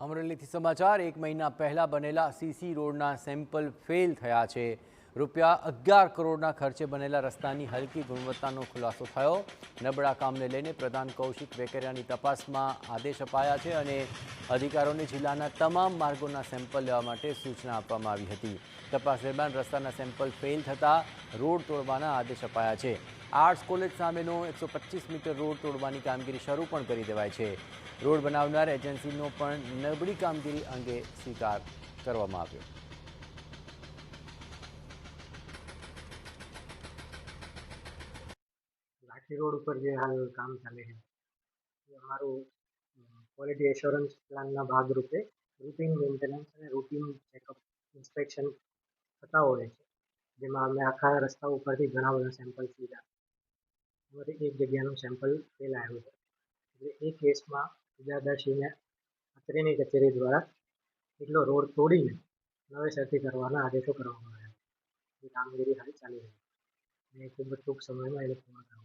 અમરેલીથી સમાચાર। 1 મહિના પહેલા બનેલા સીસી રોડના સેમ્પલ ફેલ થયા છે। ₹11 કરોડના ખર્ચે બનેલા રસ્તાની હલકી ગુણવત્તાનો ખુલાસો થયો। નબળા કામને લઈને પ્રધાન કૌશિક વેકરિયાની તપાસમાં આદેશ અપાયા છે અને અધિકારીઓને જિલ્લાના તમામ માર્ગોના સેમ્પલ લેવા માટે સૂચના આપવામાં આવી હતી। તપાસ દરમિયાન રસ્તાના સેમ્પલ ફેલ થતાં રોડ તોડવાના આદેશ અપાયા છે। આર્ટ્સ કોલેજ સામેનો 125 મીટર રોડ તોડવાની કામગીરી શરૂ પણ કરી દેવાઈ છે। રોડ બનાવનાર એજન્સીનો પણ નબળી કામગીરી અંગે સ્વીકાર કરવામાં આવ્યો। लाठी रोड पर जो हाल काम चाले है Amaru quality एश्योरन्स plan भागरूपे routine maintenance और रूटीन चेकअप इंस्पेक्शन थता होय छे, जेमां अमे आखा रस्ता उपरथी घणा बधा सेम्पल लीधा। एमांथी एक जग्याનું સેમ્પલ ફેલ આવ્યું છે, એટલે એ કેસમાં ઇજાદરશ્રીને અત્રેની કચેરી દ્વારા એટલો રોડ તોડીને નવેસરથી કરવાના આદેશો કરવામાં આવ્યા છે। એ કામગીરી હાલ ચાલી રહી છે અને ખૂબ જ ટૂંક સમયમાં એને પૂર્ણ કરવામાં